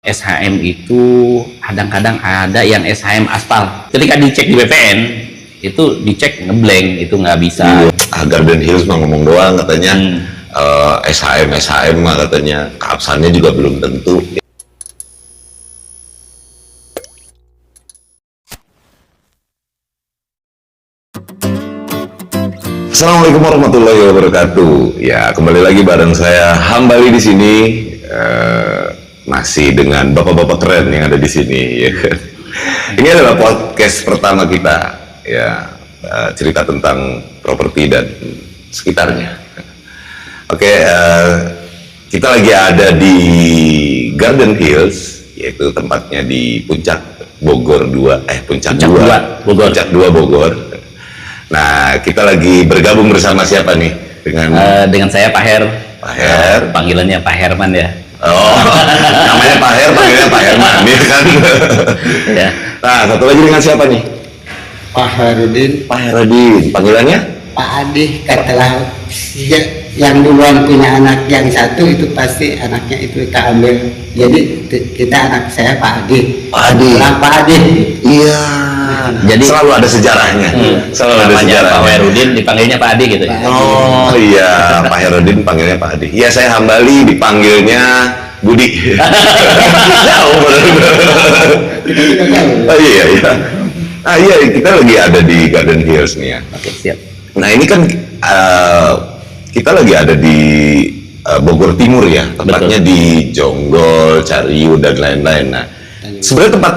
SHM itu kadang-kadang ada yang SHM aspal. Ketika dicek di BPN itu dicek ngeblank, itu nggak bisa. Garden Hills mah ngomong doang katanya. SHM mah katanya keabsahannya juga belum tentu. Assalamualaikum warahmatullahi wabarakatuh. Ya, kembali lagi bareng saya Hambali di sini. Masih dengan bapak-bapak keren yang ada di sini. Ya. Ini adalah podcast pertama kita, ya, cerita tentang properti dan sekitarnya. Oke, kita lagi ada di Garden Hills, yaitu tempatnya di Puncak Bogor 2, Puncak 2 Bogor. Puncak 2 Bogor. Nah, kita lagi bergabung bersama siapa nih? Dengan saya Pak Her. Pak Her. Panggilannya Pak Herman ya. Oh, namanya Pak Her, panggilnya Pak Herman, ya kan? Ya. Nah, satu lagi dengan siapa nih? Pak Herudin, Pak Herudin, panggilannya? Pak Adi. Katalah yang duluan punya anak yang satu itu pasti anaknya itu kita ambil. Jadi kita anak saya Pak Adi. Pak Adi. Pak Adi. Iya. Jadi selalu ada sejarahnya. Selalu ada namanya sejarahnya. Pak Herudin dipanggilnya Pak Adi gitu ya. Oh iya, Pak Herudin panggilnya Pak Adi. Iya, saya Hambali dipanggilnya Budi. Jauh bener. Oh iya. Ah iya, kita lagi ada di Garden Hills nih ya. Oke, siap. Nah ini kan kita lagi ada di Bogor Timur ya, tepatnya di Jonggol, Cariu dan lain-lain. Nah, sebenarnya tempat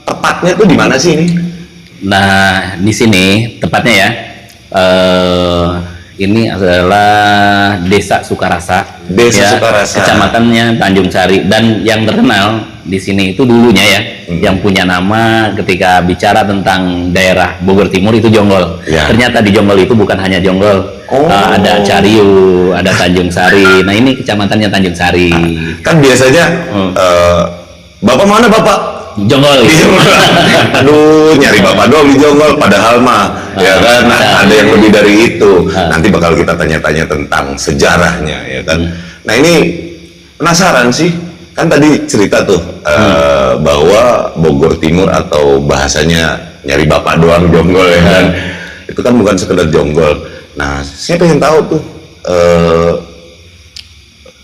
tepatnya tuh di mana sih ini? Nah, di sini tepatnya ya. Ini adalah Desa Sukarasa. Desa Sukarasa. Kecamatannya Tanjung Sari, dan yang terkenal di sini itu dulunya ya, yang punya nama ketika bicara tentang daerah Bogor Timur itu Jonggol. Ya. Ternyata di Jonggol itu bukan hanya Jonggol. Ada Cariu, ada Tanjung Sari. Nah, ini kecamatannya Tanjung Sari. Kan biasanya Bapak mana Bapak? Jonggol. Aduh, nyari Bapak doang di Jonggol, padahal mah ya kan ada yang lebih dari itu. Nanti bakal kita tanya-tanya tentang sejarahnya ya kan. Nah, ini penasaran sih, kan tadi cerita tuh bahwa Bogor Timur atau bahasanya nyari Bapak doang Jonggol ya kan. Itu kan bukan sekedar Jonggol. Nah, saya pengen tahu tuh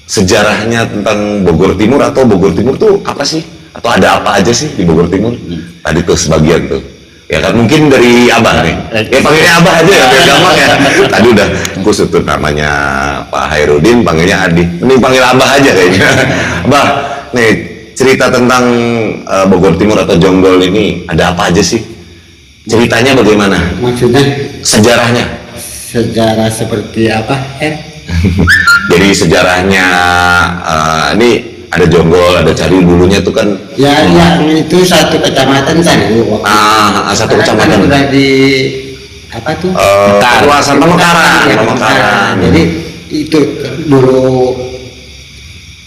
sejarahnya tentang Bogor Timur, atau Bogor Timur tuh apa sih? Atau ada apa aja sih di Bogor Timur? Tadi tuh sebagian tuh. Ya kan, mungkin dari Abah nih. Ya panggilnya Abah aja ya, biar gampang ya. Tadi udah khusus tuh namanya Pak Herudin, panggilnya Adi. Mending panggil Abah aja kayaknya. Abah, nih cerita tentang Bogor Timur atau Jonggol ini ada apa aja sih? Ceritanya bagaimana? Maksudnya Sejarahnya? sejarah seperti apa? Jadi sejarahnya ini ada Jonggol, ada Cariu dulunya tuh kan. Ya, yang itu satu kecamatan Cariu. Satu Sekarang kecamatan. kan udah di apa tuh? Kawasan Pemekaran. Jadi itu dulu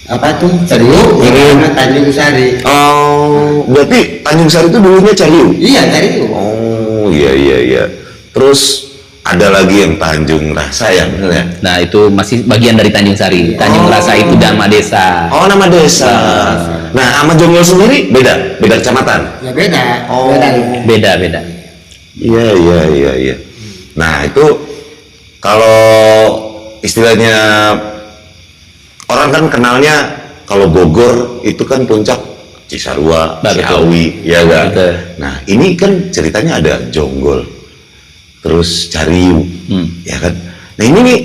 apa tuh? Cariu, karena Tanjung Sari. Oh, berarti Tanjung Sari itu dulunya Cariu? Iya, Cariu. Oh, iya. Terus ada lagi yang Tanjung Rasa ya, bener ya? Nah, itu masih bagian dari Tanjung Sari. Tanjung Rasa itu nama desa. Oh, nama desa. Nah, sama Jonggol sendiri beda kecamatan? Ya beda. Oh. Beda. Iya. Nah, itu kalau istilahnya orang kan kenalnya kalau Bogor itu kan puncak Cisarua, Ciawi, ya kan? Nah, ini kan ceritanya ada Jonggol, terus Cariu, ya kan? Nah, ini nih,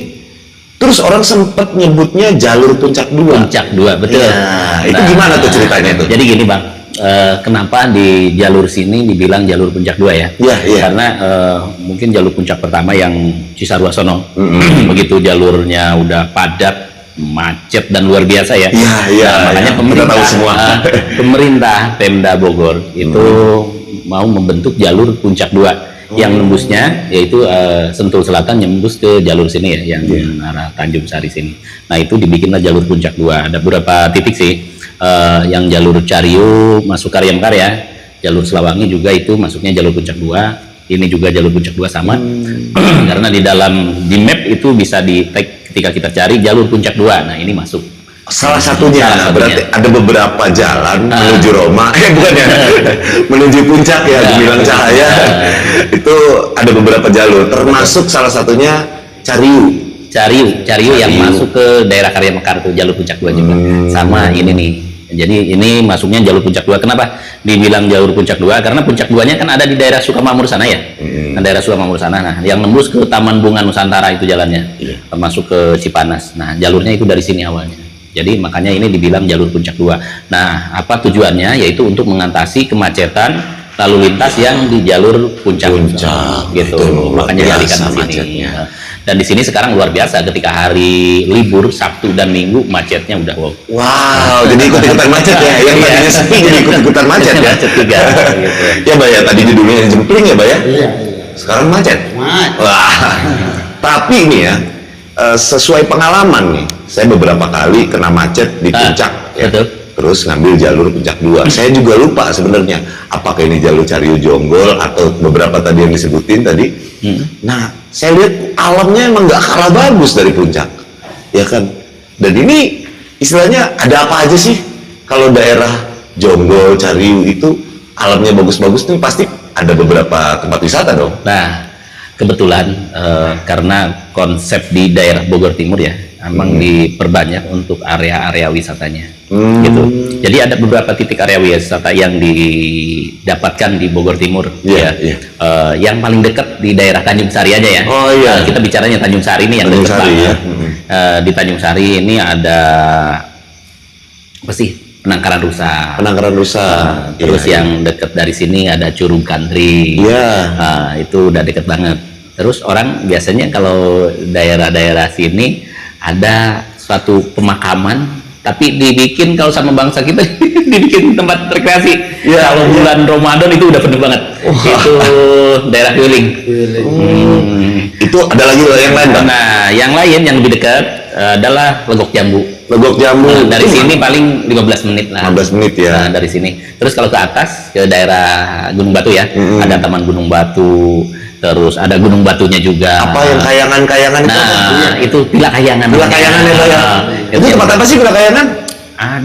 terus orang sempat nyebutnya jalur Puncak 2. Puncak 2, betul. Ya, itu gimana tuh ceritanya tuh? Jadi gini Bang, kenapa di jalur sini dibilang jalur Puncak 2 ya? Iya. Karena mungkin jalur puncak pertama yang Cisarua sono, begitu jalurnya udah padat, macet dan luar biasa ya. Iya. Makanya Kita tahu semua. pemerintah Pemda Bogor itu mau membentuk jalur Puncak 2. Yang nembusnya yaitu Sentul Selatan nembus ke jalur sini ya, yang arah Tanjung Sari sini. Nah, itu dibikinlah jalur Puncak 2. Ada beberapa titik sih, yang jalur Cariu masuk Karyamkar ya, jalur Selawangi juga itu masuknya jalur Puncak 2. Ini juga jalur Puncak 2 sama. Karena di map itu bisa di tag ketika kita cari jalur Puncak 2. Nah, ini masuk. Salah satunya, Salah satunya. berarti ada beberapa jalan menuju Roma, bukan ya, menuju puncak ya, Gemilang Cahaya, itu ada beberapa jalur, termasuk salah satunya Cariu Cariu yang masuk ke daerah Karya Mekar tuh, jalur puncak 2 juga. Sama ini nih. Jadi ini masuknya jalur puncak 2. Kenapa dibilang jalur puncak 2? Karena puncak 2-nya kan ada di daerah Sukamakmur sana ya. Nah, daerah Sukamakmur sana. Nah, yang nembus ke Taman Bunga Nusantara itu jalannya. Termasuk ke Cipanas. Nah, jalurnya itu dari sini awalnya. Jadi makanya ini dibilang jalur puncak 2. Nah, apa tujuannya? Yaitu untuk mengatasi kemacetan lalu lintas yang di jalur puncak gitu. Makanya dialihkan ke sini. Dan di sini sekarang luar biasa, ketika hari libur Sabtu dan Minggu macetnya udah wow, jadi ikut-ikutan macet ya, yang tadinya sepi jadi ikut-ikutan macet ya. Macet juga gitu. Ya Mbak ya, tadi judulnya jempling ya Mbak ya, Iya. sekarang macet. Macet. Wah, tapi ini ya, sesuai pengalaman nih, saya beberapa kali kena macet di puncak ya. Betul. Terus ngambil jalur puncak 2. Saya juga lupa sebenarnya apakah ini jalur Cariu Jonggol atau beberapa tadi yang disebutin tadi. Nah, saya lihat alamnya emang nggak kalah bagus dari puncak, ya kan? Dan ini istilahnya ada apa aja sih? Kalau daerah Jonggol, Cariu itu alamnya bagus-bagus nih, pasti ada beberapa tempat wisata dong. Nah, kebetulan karena konsep di daerah Bogor Timur ya, emang diperbanyak untuk area-area wisatanya, gitu. Jadi ada beberapa titik area wisata yang didapatkan di Bogor Timur, Iya, ya. Yang paling dekat di daerah Tanjung Sari aja ya. Oh, iya. Kita bicaranya Tanjung Sari ini yang Tanjung dekat Sari, banget. ya. Di Tanjung Sari ini ada apa sih? Penangkaran Rusa. Penangkaran Rusa. Terus Iya, yang dekat dari sini ada Curug Kantri. Iya. Itu udah deket banget. Terus orang biasanya kalau daerah-daerah sini ada suatu pemakaman, tapi dibikin kalau sama bangsa kita dibikin tempat rekreasi. Iya, Kalau iya. bulan Ramadan itu udah penuh banget. Itu daerah Heuling. Itu ada lagi yang lain Bang? Nah, yang lain yang lebih dekat adalah Legok Jambu. Legok Jambu. Nah, dari sini paling 15 menit lah. 15 menit ya. Nah, dari sini. Terus kalau ke atas ke daerah Gunung Batu ya, ada Taman Gunung Batu, terus ada Gunung Batunya juga. Apa yang kayangan-kayangan itu? Nah, itu Pila Kayangan. Pila Kayangan ya Bang ya? Itu tempat apa sih Pila Kayangan?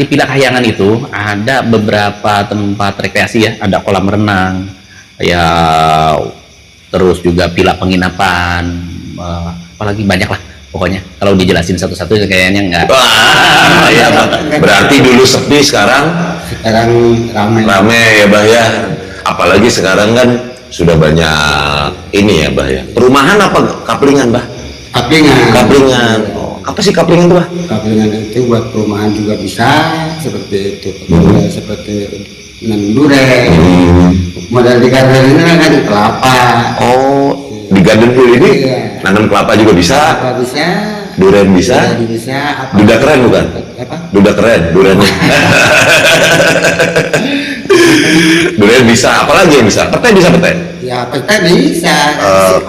Di Pila Kayangan itu ada beberapa tempat rekreasi ya, ada kolam renang, ya, terus juga pila penginapan, apalagi banyak lah pokoknya. Kalau dijelasin satu-satu kayaknya enggak. Wah, ya, berarti dulu sepi, sekarang Ramai. rame ya Bah ya. Apalagi sekarang kan sudah banyak ini ya Bah ya. Perumahan apa kaplingan Bah? Kaplingan. Oh, apa sih kaplingan tuh Bah? Kaplingan itu buat perumahan juga bisa, seperti itu. Seperti nanam durian. Modal di garden ini kan kelapa. Oh, di Garden Hill ini Iya. nanam kelapa juga bisa, Kelapa bisa. durian bisa. Durian bisa. Apa? Duda keren bukan? Apa? Duda keren, durian. Durian bisa, apalagi yang bisa? Petai bisa petai? Ya peta bisa.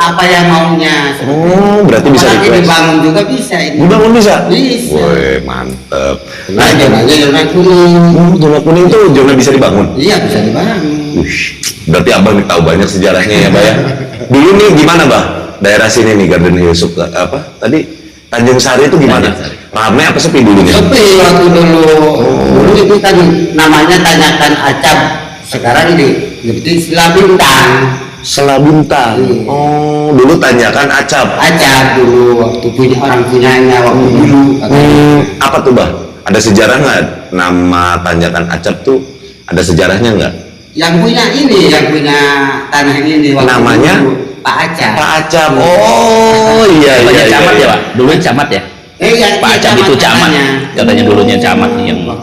Apa yang maunya. Oh, berarti bisa Apalagi request. dibangun juga bisa ini. Dibangun bisa? Bisa. Woi, mantep. Nah, zonanya zona kuning. Zona kuning tuh zona bisa dibangun? Iya bisa dibangun. Wih, berarti abang nih tahu banyak sejarahnya ya, Mbak ya. Dulu nih gimana, Mbak? Daerah sini nih Garden Hill suka apa? Tadi Tanjung Sari itu gimana? Tanjung Sari. Rame apa sepi dulu nih? Sepi waktu dulu. Dulu itu kan namanya tanyakan acap. Sekarang jadi Sela Bintang. Sela Bintang. Iya. Oh, dulu tanyakan acap. Acap dulu waktu punya orang punyanya waktu dulu. Apa tuh, Mbak? Ada sejarah nggak nama tanjakan acap tuh? Ada sejarahnya nggak? Yang punya ini, yang punya tanah ini waktu Namanya? dulu, Pak Acap. Pak Acap. Oh, iya Katanya iya. camat iya. ya Pak, dulu camat ya. Iya, Pak Acap itu camat, katanya dulunya camat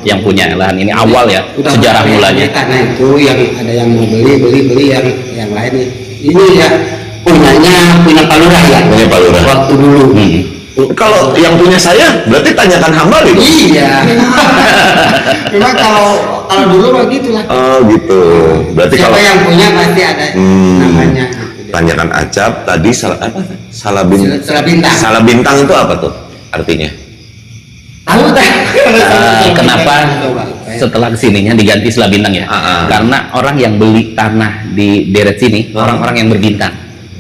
yang punya lahan ini awal ya, sejarah mulanya. Karena itu yang ada yang mau beli yang lain nih. Ini ya punya Pak Lurah ya. Punya Pak Lurah. Waktu dulu. Kalau yang punya saya, berarti tanyakan hamba nih. Iya. Memang kalau dulu begitu lah. Oh gitu. Berarti Siapa kalau yang punya pasti ada namanya. Gitu. tanyakan acap tadi salah bintang. Sela Bintang. Salah bintang itu apa tuh artinya? Tahu tak? Kenapa setelah kesininya diganti Sela Bintang ya? Karena orang yang beli tanah di deret sini orang-orang yang berbintang.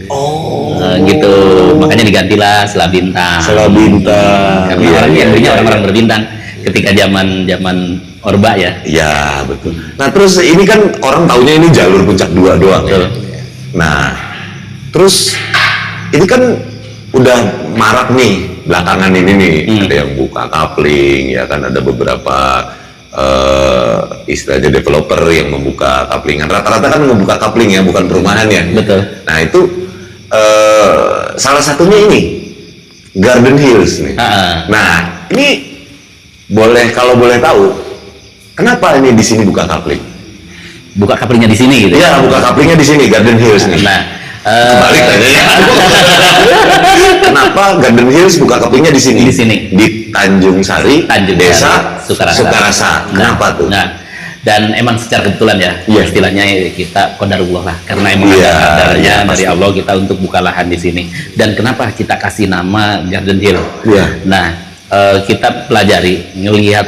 Oh. Gitu, makanya digantilah Sela Bintang. Sela Bintang. Karena Iya, orang iya, yang belinya iya, orang-orang berbintang. ketika zaman Orba ya. Ya betul. Nah terus ini kan orang taunya ini jalur puncak 2 doang. Betul. Ya. Nah terus ini kan udah marak nih belakangan ini nih, ada yang buka coupling ya kan, ada beberapa istilahnya developer yang membuka couplingan. Rata-rata kan membuka coupling ya, bukan perumahan ya. Betul. Nah itu salah satunya ini Garden Hills nih. Nah ini kalau boleh tahu kenapa ini di sini buka coupling? Buka couplingnya di sini gitu. Ya buka couplingnya di sini Garden Hills nih. Nah, balik tanya ya. Kenapa Garden Hills buka couplingnya di sini? Di sini. Di Tanjung Sari, Sari, Desa Sukarasa. Sukarasa. Kenapa tuh? Nah, dan emang secara kebetulan ya, Iya. istilahnya kita qadarullah lah, karena emang Iya, ada kadarnya iya, dari pasti. Allah kita untuk buka lahan di sini. Dan kenapa kita kasih nama Garden Hill? Iya. Nah, kita pelajari, ngelihat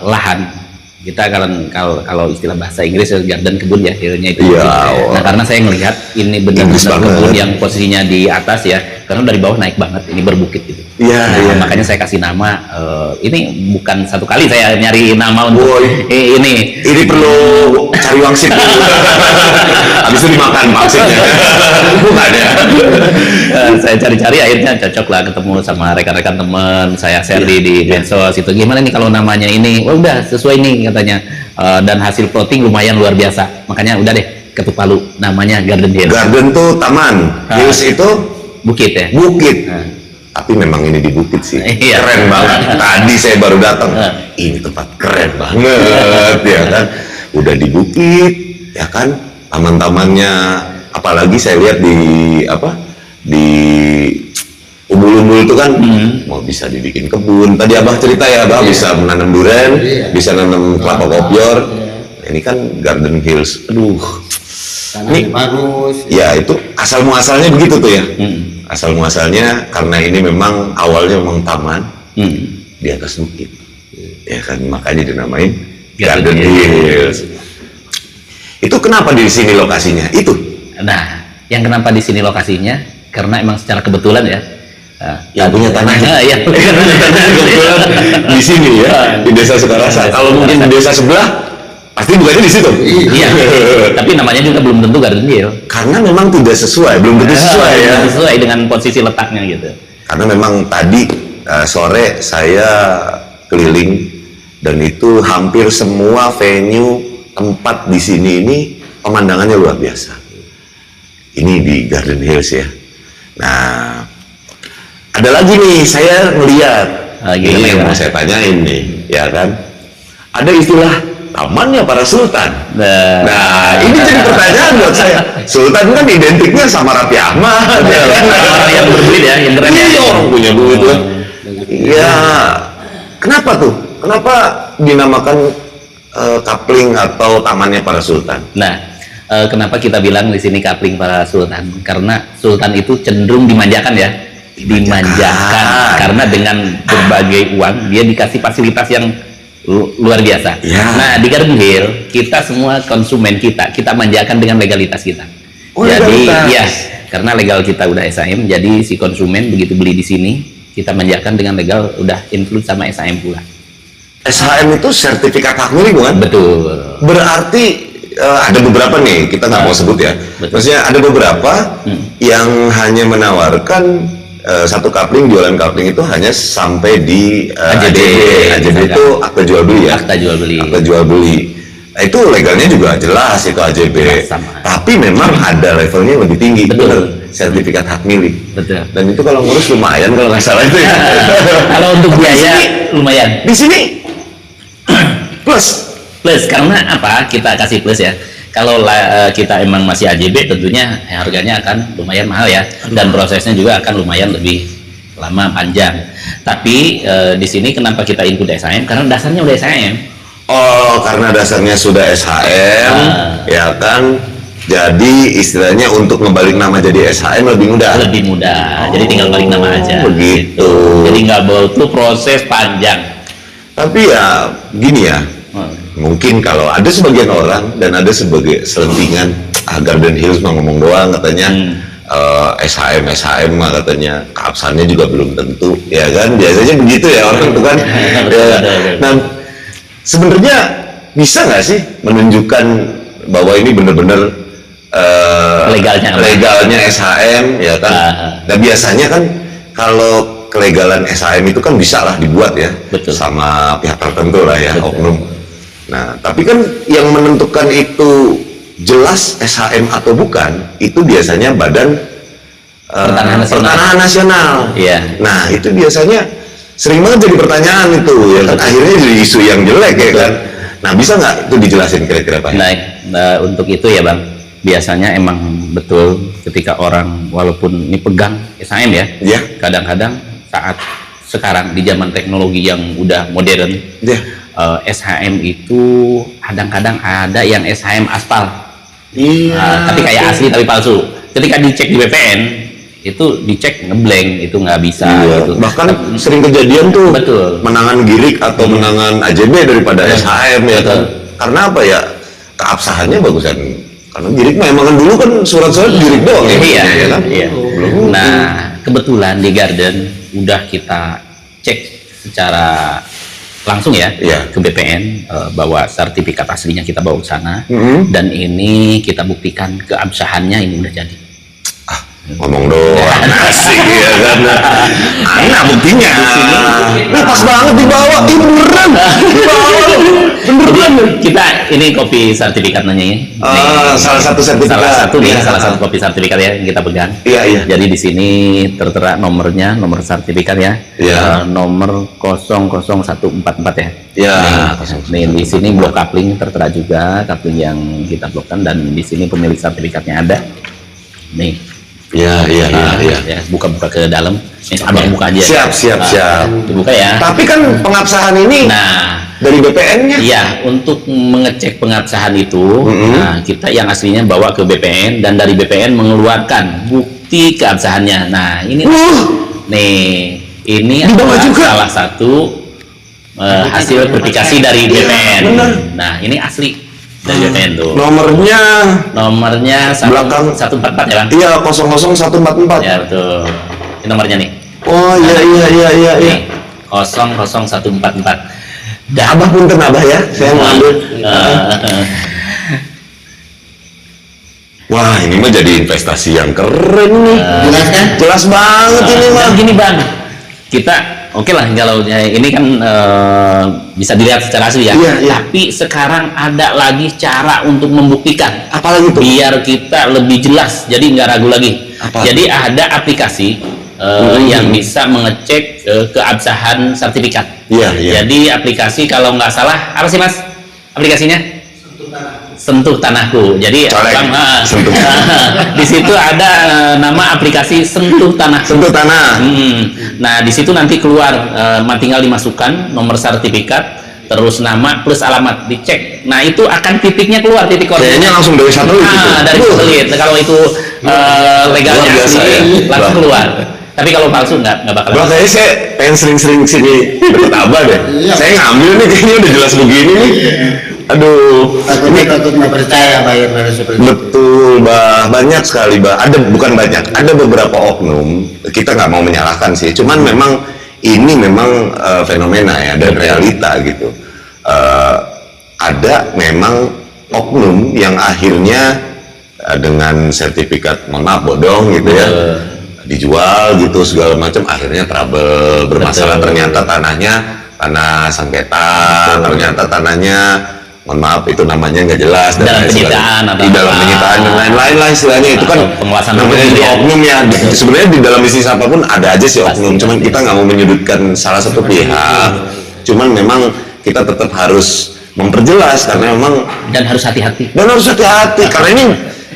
lahan. Kita kalau istilah bahasa Inggris garden kebun ya, hillnya itu. Iya, Nah, karena saya ngelihat ini Inggris benar-benar banget. kebun yang posisinya di atas ya, karena dari bawah naik banget, ini berbukit gitu. Iya, Nah, iya. makanya saya kasih nama, ini bukan satu kali saya nyari nama untuk Woi. ini. Ini perlu cari wangsit dulu. Habis itu dimakan wangsitnya. Bukan ya? Saya cari-cari akhirnya cocok lah ketemu sama rekan-rekan teman, saya share di medsos itu. Gimana nih kalau namanya ini? Oh, udah sesuai nih katanya. Dan hasil plotting lumayan luar biasa. Makanya udah deh ketuk palu namanya Garden Hill. Garden tuh taman, hills itu Bukit ya. bukit. Nah. Tapi memang ini di bukit sih. Iya. Keren banget. Tadi saya baru datang. Nah. Ini tempat keren banget ya kan. Udah di bukit ya kan. Taman-tamannya apalagi saya lihat di umbul-umbul itu kan mau bisa dibikin kebun. Tadi Abah cerita ya, Abah bisa menanam durian, Iya. bisa nanam kelapa kopior. Ini kan Garden Hills. Aduh. Tanahnya bagus. Ya itu asal muasalnya begitu tuh ya. Asal muasalnya karena ini memang awalnya memang taman di atas bukit. Ya kan makanya dinamain Garden Garden Hills. Itu kenapa di sini lokasinya? Itu. Nah, yang kenapa di sini lokasinya? Karena emang secara kebetulan ya. Yang punya tanahnya. Iya. Kebetulan di sini ya, di Desa Sukarasa. Kalau mungkin di desa sebelah pasti bukannya di situ. Iya. Tapi namanya juga belum tentu Garden Hill. Karena memang tidak sesuai, belum tentu sesuai ya. Sesuai dengan posisi letaknya gitu. Karena memang tadi sore saya keliling dan itu hampir semua venue tempat di sini ini pemandangannya luar biasa. Ini di Garden Hills ya. Nah, ada lagi nih saya ngeliat. Ini yang mau saya tanyain nih, ya kan? Ada istilah tamannya para sultan. Nah, ini jadi pertanyaan buat saya. Sultan kan identiknya sama Raffi Ahmad. Ya kan? Orang yang berduit ya, yang keren. Iya, orang punya duit tuh. Iya. Kenapa tuh? Kenapa dinamakan coupling atau tamannya para sultan? Nah, kenapa kita bilang di sini coupling para sultan? Karena sultan itu cenderung dimanjakan ya. Dimanjakan karena dengan berbagai uang dia dikasih fasilitas yang luar biasa. Ya. Nah, di Garden Hill kita semua konsumen kita manjakan dengan legalitas kita. Oh, Jadi legalitas. ya, karena legal kita udah SHM, jadi si konsumen begitu beli di sini kita manjakan dengan legal udah include sama SHM pula. SHM itu sertifikat hak milik bukan? Betul. Berarti ada beberapa nih, kita nggak mau sebut ya. Betul. Maksudnya ada beberapa yang hanya menawarkan satu coupling, jualan coupling itu hanya sampai di AJB. AJB itu akta jual beli ya. Akta jual beli. Akta jual beli. Nah, itu legalnya juga jelas itu AJB. Sama. Tapi memang ada levelnya yang lebih tinggi. Betul. Bener. Sertifikat hak milik. Betul. Dan itu kalau ngurus lumayan kalau nggak salah itu ya. Kalau untuk Tapi di biaya sini- lumayan. Di sini plus. Plus karena apa? Kita kasih plus ya. Kalau kita emang masih AJB tentunya harganya akan lumayan mahal ya, dan prosesnya juga akan lumayan lebih lama panjang. Tapi di sini kenapa kita include SHM? Karena dasarnya udah SHM. Oh, karena dasarnya sudah SHM, ya kan? Jadi istilahnya untuk ngebalik nama jadi SHM lebih mudah. Lebih mudah. Jadi tinggal balik nama aja. Begitu. Jadi nggak butuh proses panjang. Tapi ya gini ya, mungkin kalau ada sebagian orang dan ada sebagai selentingan Garden Hills mah ngomong doang katanya SHM mah katanya keabsahannya juga belum tentu, ya kan? Biasanya begitu ya orang itu kan. Ya. Nah, sebenarnya bisa nggak sih menunjukkan bahwa ini benar-benar legalnya SHM, ya kan? Nah, biasanya kan kalau kelegalan SHM itu kan bisa lah dibuat ya, betul, sama pihak tertentu lah ya, betul, oknum. Nah, tapi kan yang menentukan itu jelas SHM atau bukan, itu biasanya Badan Pertanahan Nasional. Iya. Nah, itu biasanya sering banget jadi pertanyaan itu, ya kan? Akhirnya jadi isu yang jelek, ya kan? Nah, bisa nggak itu dijelasin kira-kira Pak? Nah, untuk itu ya Bang, biasanya emang betul ketika orang walaupun ini pegang SHM ya, kadang-kadang saat sekarang di zaman teknologi yang udah modern, SHM itu kadang-kadang ada yang SHM aspal, tapi kayak asli tapi palsu. Ketika dicek di BPN itu dicek ngeblank, itu nggak bisa. Gitu. Bahkan sering kejadian tuh, betul, menangan girik atau menangan AJB daripada SHM, ya kan? Karena apa ya, keabsahannya bagusan. Karena girik mah emang kan dulu kan surat-surat girik doang ya, ya kan? Iya. Nah, kebetulan di Garden udah kita cek secara langsung ya, ke BPN bahwa sertifikat aslinya kita bawa ke sana, dan ini kita buktikan keabsahannya ini udah jadi. Ngomong doang, asik ya kan? Nah, buktinya. Nah, pas banget dibawa, ini beneran. Beneran. Kita ini kopi sertifikat nanya ya. Salah satu sertifikat. Salah satu kopi sertifikat ya yang kita pegang. Iya. Jadi di sini tertera nomornya, nomor sertifikat ya. Nomor 00144 ya. Iya. Nih di sini blok coupling tertera juga, coupling yang kita blokkan, dan di sini pemilik sertifikatnya ada. Nih. Iya. Buka ke dalam. Abang buka aja. Siap. Dibuka ya. Tapi kan pengabsahan ini dari BPN-nya. Iya, untuk mengecek pengabsahan itu, nah, kita yang aslinya bawa ke BPN, dan dari BPN mengeluarkan bukti keabsahannya. Nah, ini adalah salah satu hasil verifikasi dari BPN. Nah, ini asli dari BPN tuh. Nomornya belakang 144 ya Bang? Iya, 00144. Ya betul. Ini nomornya nih. Oh iya. Nih, 00144. Abah punten Abah ya, saya mau ambil. Wah, ini mah jadi investasi yang keren nih. Jelas kan? Jelas banget ini mah. Gini Bang, kita oke lah kalau ini kan bisa dilihat secara asli ya. Tapi sekarang ada lagi cara untuk membuktikan. Apalagi tuh? Biar kita lebih jelas, jadi nggak ragu lagi. Jadi ada aplikasi yang bisa mengecek keabsahan sertifikat. Jadi aplikasi kalau nggak salah apa sih Mas aplikasinya? Sentuh Tanahku. Jadi di situ ada nama aplikasi Sentuh Tanah. Sentuh Tanah. Nah di situ nanti keluar, tinggal dimasukkan nomor sertifikat, terus nama plus alamat, dicek. Nah itu akan titiknya keluar, titik koordinat. Kayaknya langsung dari satelit. Dari satelit. Kalau itu legalnya asli, langsung keluar. Tapi kalau palsu nggak bakal. Bang, kayaknya saya pengen sering-sering sini deket Abah deh. Saya ngambil nih, kayaknya udah jelas begini nih. Aduh, takut nggak percaya bayar seperti itu. Betul, Bah. Banyak sekali, Bah. Bukan banyak, ada beberapa oknum. Kita nggak mau menyalahkan sih. Cuman memang ini memang fenomena ya, dan realita gitu. Ada memang oknum yang akhirnya dengan sertifikat, mohon maaf, bodong gitu ya, dijual gitu segala macam, akhirnya trouble, bermasalah. Ternyata tanahnya tanah sengketa, ternyata tanahnya, mohon maaf, itu namanya nggak jelas, dalam penyitaan di dalam penyitaan dan lain-lain lah istilahnya. Itu kan namanya di oknum ya. Sebenarnya di dalam bisnis apapun ada aja sih oknum, cuman kita nggak mau menyudutkan salah satu pihak. Cuman memang kita tetap harus memperjelas, karena memang harus hati-hati. Karena ini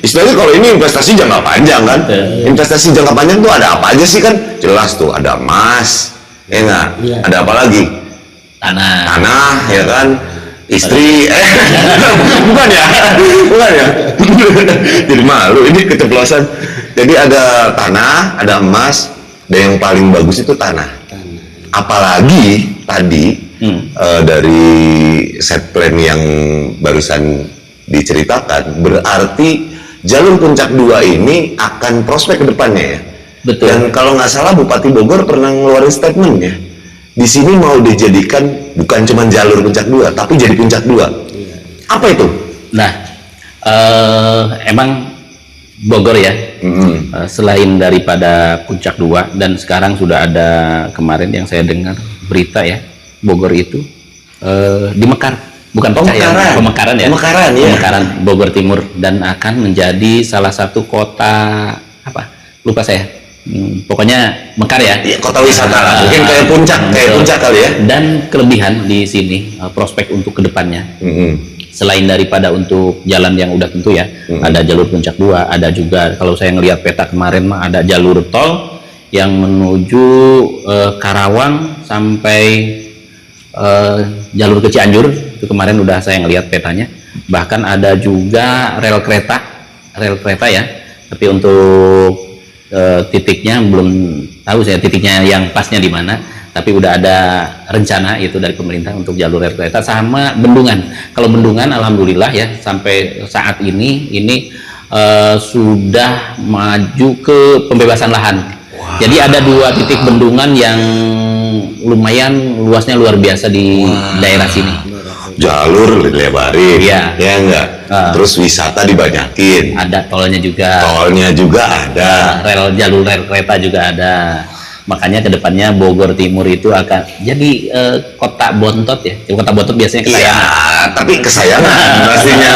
istilahnya, kalau ini investasi jangka panjang kan. Investasi jangka panjang tuh ada apa aja sih kan? Jelas tuh, ada emas, ada apa lagi? Tanah, ya kan? Istri, bukan ya? Jadi malu ini keceplosan. Jadi ada tanah, ada emas, dan yang paling bagus itu tanah. Apalagi tadi dari set plan yang barusan diceritakan, berarti jalur Puncak 2 ini akan prospek ke depannya ya. Betul. Dan kalau nggak salah Bupati Bogor pernah ngeluarin statement ya. Di sini mau dijadikan bukan cuma jalur Puncak 2, tapi jadi Puncak 2. Apa itu? Nah, emang Bogor ya, selain daripada Puncak 2, dan sekarang sudah ada kemarin yang saya dengar berita ya, Bogor itu di Mekar. Bukan Pemekaran ya. Pemekaran Bogor Timur, dan akan menjadi salah satu kota apa? Lupa saya. Pokoknya Mekar ya. Iya, kota wisata lah. Mungkin kayak puncak kali ya. Dan kelebihan di sini prospek untuk kedepannya. Selain daripada untuk jalan yang udah tentu ya, ada jalur Puncak 2, ada juga kalau saya ngelihat peta kemarin mah ada jalur tol yang menuju Karawang sampai jalur ke Cianjur. Itu kemarin udah saya ngelihat petanya. Bahkan ada juga rel kereta ya, tapi untuk titiknya belum tahu saya titiknya yang pasnya di mana, tapi udah ada rencana itu dari pemerintah untuk jalur rel kereta sama bendungan. Kalau bendungan alhamdulillah ya sampai saat ini sudah maju ke pembebasan lahan. Jadi ada 2 titik bendungan yang lumayan luasnya luar biasa di daerah sini. Jalur dilebarin, ya enggak. Terus wisata dibanyakin. Ada tolnya juga. Tolnya juga ada. Jalur rel kereta juga ada. Makanya kedepannya Bogor Timur itu akan jadi kota bontot ya. Kota bontot biasanya kesayangan. Iya, tapi kesayangan pastinya.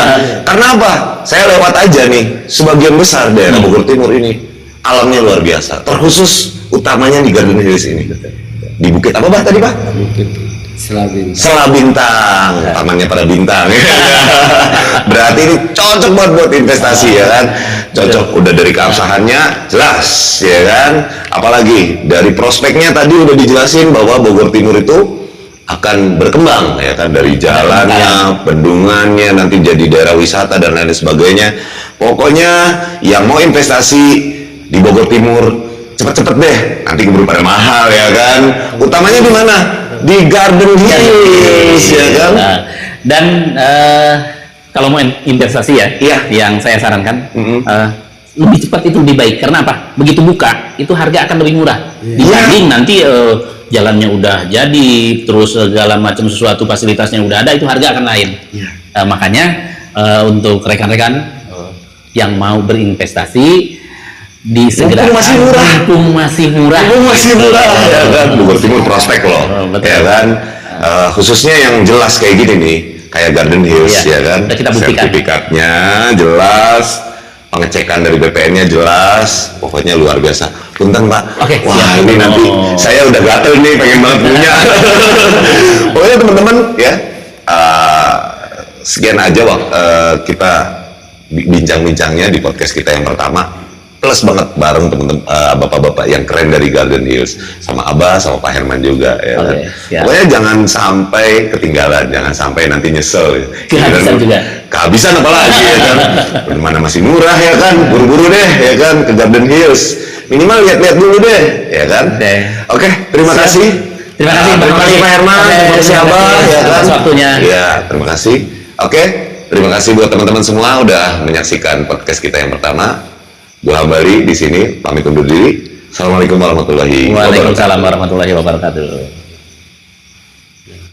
Karena apa? Saya lewat aja nih. Sebagian besar daerah Bogor Timur ini alamnya luar biasa. Terkhusus utamanya di Garden Hills ini. Di Bukit apa tadi Pak? Bukit Selabintang, tamannya pada bintang. Berarti ini cocok buat investasi ya kan? Cocok, udah dari keabsahannya jelas ya kan? Apalagi dari prospeknya tadi udah dijelasin bahwa Bogor Timur itu akan berkembang ya kan, dari jalannya, bendungannya, nanti jadi daerah wisata dan lain sebagainya. Pokoknya yang mau investasi di Bogor Timur cepet-cepet deh, nanti keburu pada mahal ya kan? Utamanya di mana? Di Garden Hills ya kan. Dan kalau mau investasi ya, yang saya sarankan lebih cepat itu lebih baik. Karena apa? Begitu buka itu harga akan lebih murah dibanding nanti jalannya udah jadi, terus segala macam sesuatu fasilitasnya udah ada, itu harga akan lain. Makanya untuk rekan-rekan yang mau berinvestasi disegerakan, mumpung masih murah ya kan. Bogor Timur prospek loh ya kan, khususnya yang jelas kayak gini nih, kayak Garden Hills ya kan, kita buktikan sertifikatnya jelas, pengecekan dari BPN-nya jelas, pokoknya luar biasa. Punten Pak. Wah ini nanti saya udah gatel nih, pengen banget punya. Pokoknya teman-teman ya, sekian aja kita bincang-bincangnya di podcast kita yang pertama. Plus banget bareng temen-temen bapak-bapak yang keren dari Garden Hills, sama Abah, sama Pak Herman juga ya kan. Pokoknya jangan sampai ketinggalan, jangan sampai nanti nyesel. Kehabisan juga. Kehabisan apalagi ya kan. Mana masih murah ya kan, buru-buru deh ya kan ke Garden Hills. Minimal lihat-lihat dulu deh ya kan. Oke, terima kasih. Terima kasih Pak Herman, terima kasih Abah ya kan. Waktunya. Ya, terima kasih. Oke, terima kasih buat teman-teman semua udah menyaksikan podcast kita yang pertama. Gua Hambali di sini pamit undur diri. Assalamualaikum warahmatullahi wabarakatuh. Waalaikumsalam warahmatullahi wabarakatuh.